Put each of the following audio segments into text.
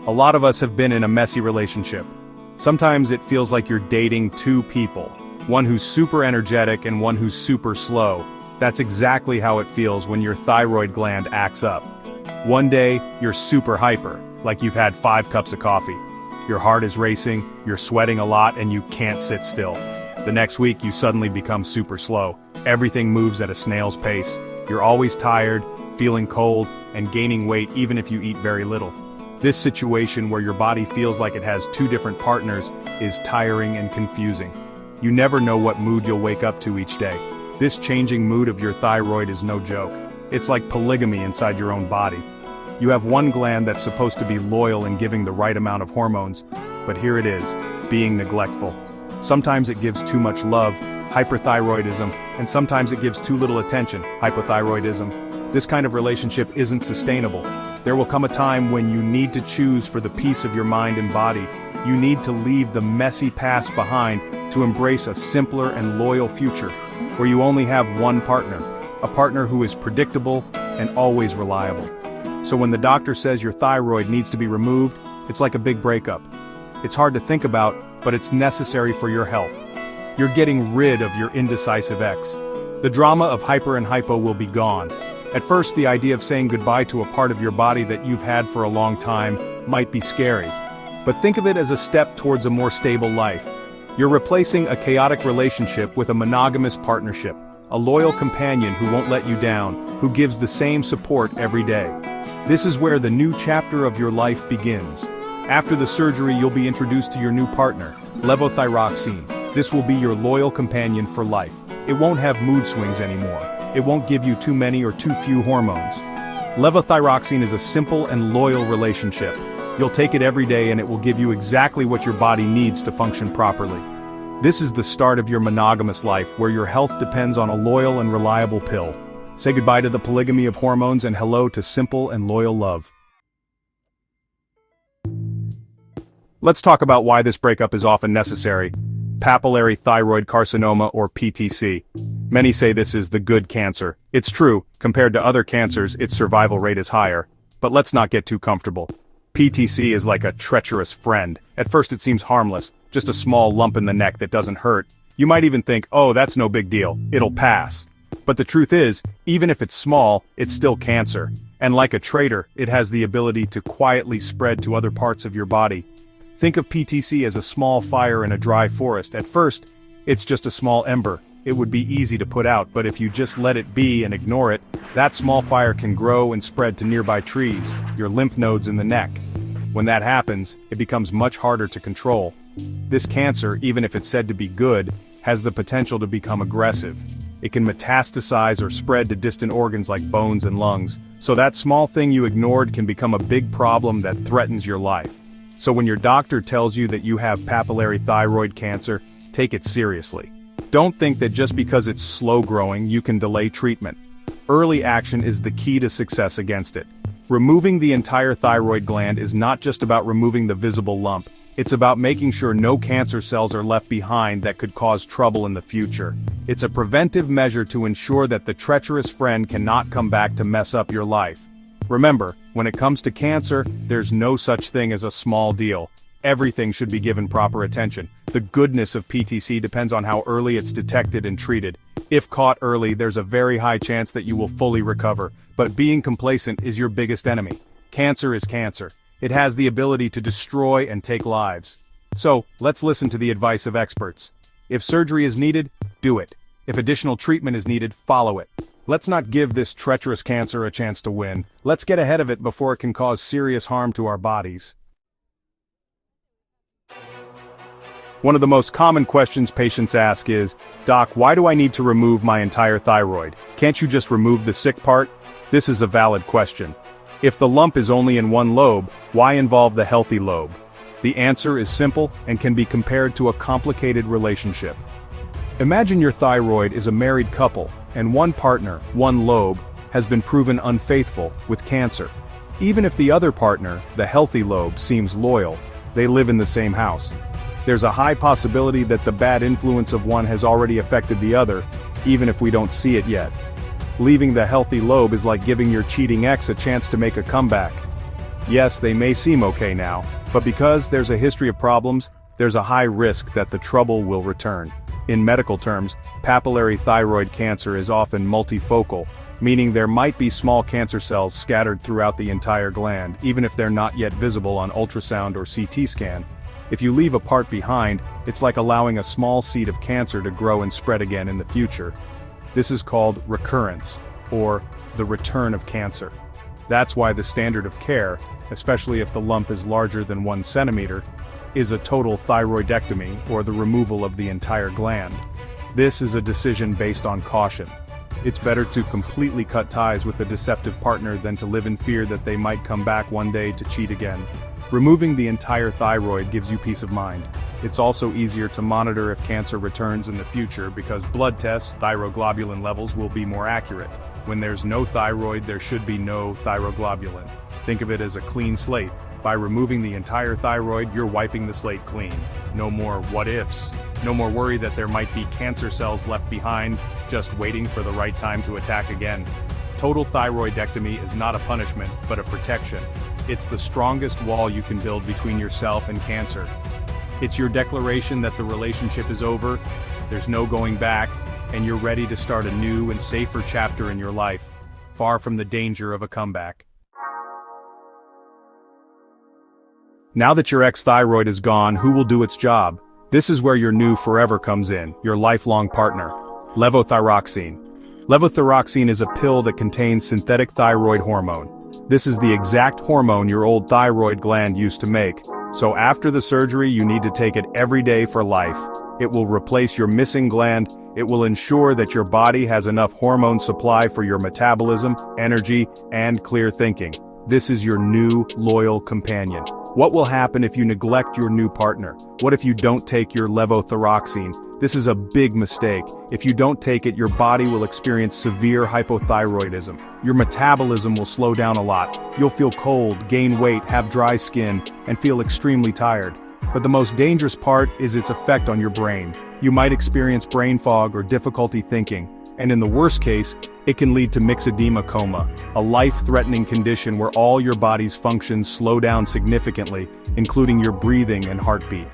A lot of us have been in a messy relationship. Sometimes it feels like you're dating two people, one who's super energetic and one who's super slow. That's exactly how it feels when your thyroid gland acts up. One day, you're super hyper, like you've had 5 cups of coffee. Your heart is racing, you're sweating a lot, and you can't sit still. The next week, you suddenly become super slow. Everything moves at a snail's pace. You're always tired, feeling cold, and gaining weight even if you eat very little. This situation where your body feels like it has 2 different partners is tiring and confusing. You never know what mood you'll wake up to each day. This changing mood of your thyroid is no joke. It's like polygamy inside your own body. You have one gland that's supposed to be loyal and giving the right amount of hormones, but here it is, being neglectful. Sometimes it gives too much love, hyperthyroidism, and sometimes it gives too little attention, hypothyroidism. This kind of relationship isn't sustainable. There will come a time when you need to choose for the peace of your mind and body. You need to leave the messy past behind to embrace a simpler and loyal future, where you only have one partner, a partner who is predictable and always reliable. So when the doctor says your thyroid needs to be removed, it's like a big breakup. It's hard to think about, but it's necessary for your health. You're getting rid of your indecisive ex. The drama of hyper and hypo will be gone. At first, the idea of saying goodbye to a part of your body that you've had for a long time might be scary. But think of it as a step towards a more stable life. You're replacing a chaotic relationship with a monogamous partnership, a loyal companion who won't let you down, who gives the same support every day. This is where the new chapter of your life begins. After the surgery, you'll be introduced to your new partner, levothyroxine. This will be your loyal companion for life. It won't have mood swings anymore. It won't give you too many or too few hormones. Levothyroxine is a simple and loyal relationship. You'll take it every day and it will give you exactly what your body needs to function properly. This is the start of your monogamous life where your health depends on a loyal and reliable pill. Say goodbye to the polygamy of hormones and hello to simple and loyal love. Let's talk about why this breakup is often necessary. Papillary thyroid carcinoma, or PTC. Many say this is the good cancer. It's true, compared to other cancers, its survival rate is higher. But let's not get too comfortable. PTC is like a treacherous friend. At first it seems harmless, just a small lump in the neck that doesn't hurt. You might even think, oh, that's no big deal, it'll pass. But the truth is, even if it's small, it's still cancer. And like a traitor, it has the ability to quietly spread to other parts of your body. Think of PTC as a small fire in a dry forest. At first, it's just a small ember. It would be easy to put out, but if you just let it be and ignore it, that small fire can grow and spread to nearby trees, your lymph nodes in the neck. When that happens, it becomes much harder to control. This cancer, even if it's said to be good, has the potential to become aggressive. It can metastasize or spread to distant organs like bones and lungs, so that small thing you ignored can become a big problem that threatens your life. So when your doctor tells you that you have papillary thyroid cancer, take it seriously. Don't think that just because it's slow growing, you can delay treatment. Early action is the key to success against it. Removing the entire thyroid gland is not just about removing the visible lump. It's about making sure no cancer cells are left behind that could cause trouble in the future. It's a preventive measure to ensure that the treacherous friend cannot come back to mess up your life. Remember, when it comes to cancer, there's no such thing as a small deal. Everything should be given proper attention. The goodness of PTC depends on how early it's detected and treated. If caught early, there's a very high chance that you will fully recover, but being complacent is your biggest enemy. Cancer is cancer. It has the ability to destroy and take lives. So, let's listen to the advice of experts. If surgery is needed, do it. If additional treatment is needed, follow it. Let's not give this treacherous cancer a chance to win. Let's get ahead of it before it can cause serious harm to our bodies. One of the most common questions patients ask is, "Doc, why do I need to remove my entire thyroid? Can't you just remove the sick part?" This is a valid question. If the lump is only in one lobe, why involve the healthy lobe? The answer is simple and can be compared to a complicated relationship. Imagine your thyroid is a married couple, and one partner, one lobe, has been proven unfaithful with cancer. Even if the other partner, the healthy lobe, seems loyal, they live in the same house. There's a high possibility that the bad influence of one has already affected the other, even if we don't see it yet. Leaving the healthy lobe is like giving your cheating ex a chance to make a comeback. Yes, they may seem okay now, but because there's a history of problems, there's a high risk that the trouble will return. In medical terms, papillary thyroid cancer is often multifocal, meaning there might be small cancer cells scattered throughout the entire gland, even if they're not yet visible on ultrasound or CT scan. If you leave a part behind, it's like allowing a small seed of cancer to grow and spread again in the future. This is called recurrence, or the return of cancer. That's why the standard of care, especially if the lump is larger than 1 centimeter, is a total thyroidectomy, or the removal of the entire gland. This is a decision based on caution. It's better to completely cut ties with a deceptive partner than to live in fear that they might come back one day to cheat again. Removing the entire thyroid gives you peace of mind. It's also easier to monitor if cancer returns in the future because blood tests, thyroglobulin levels will be more accurate. When there's no thyroid, there should be no thyroglobulin. Think of it as a clean slate. By removing the entire thyroid, you're wiping the slate clean. No more what-ifs. No more worry that there might be cancer cells left behind, just waiting for the right time to attack again. Total thyroidectomy is not a punishment, but a protection. It's the strongest wall you can build between yourself and cancer. It's your declaration that the relationship is over, there's no going back, and you're ready to start a new and safer chapter in your life, far from the danger of a comeback. Now that your ex-thyroid is gone, who will do its job? This is where your new forever comes in, your lifelong partner. Levothyroxine. Levothyroxine is a pill that contains synthetic thyroid hormone. This is the exact hormone your old thyroid gland used to make, so after the surgery you need to take it every day for life. It will replace your missing gland, it will ensure that your body has enough hormone supply for your metabolism, energy, and clear thinking. This is your new, loyal companion. What will happen if you neglect your new partner? What if you don't take your levothyroxine? This is a big mistake. If you don't take it, your body will experience severe hypothyroidism. Your metabolism will slow down a lot. You'll feel cold, gain weight, have dry skin, and feel extremely tired. But the most dangerous part is its effect on your brain. You might experience brain fog or difficulty thinking, and in the worst case, it can lead to myxedema coma, a life-threatening condition where all your body's functions slow down significantly, including your breathing and heartbeat.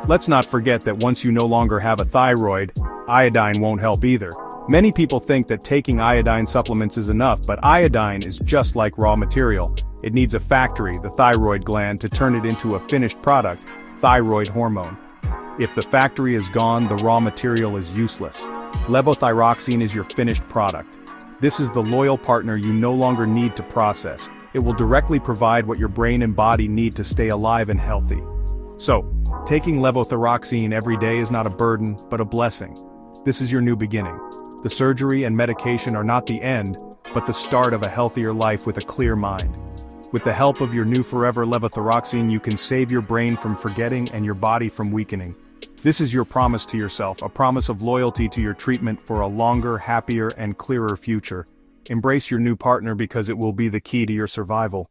Let's not forget that once you no longer have a thyroid, iodine won't help either. Many people think that taking iodine supplements is enough, but iodine is just like raw material. It needs a factory, the thyroid gland, to turn it into a finished product, thyroid hormone. If the factory is gone, the raw material is useless. Levothyroxine is your finished product. This is the loyal partner you no longer need to process. It will directly provide what your brain and body need to stay alive and healthy. So, taking levothyroxine every day is not a burden, but a blessing. This is your new beginning. The surgery and medication are not the end, but the start of a healthier life with a clear mind. With the help of your new forever levothyroxine, you can save your brain from forgetting and your body from weakening. This is your promise to yourself, a promise of loyalty to your treatment for a longer, happier, and clearer future. Embrace your new partner because it will be the key to your survival.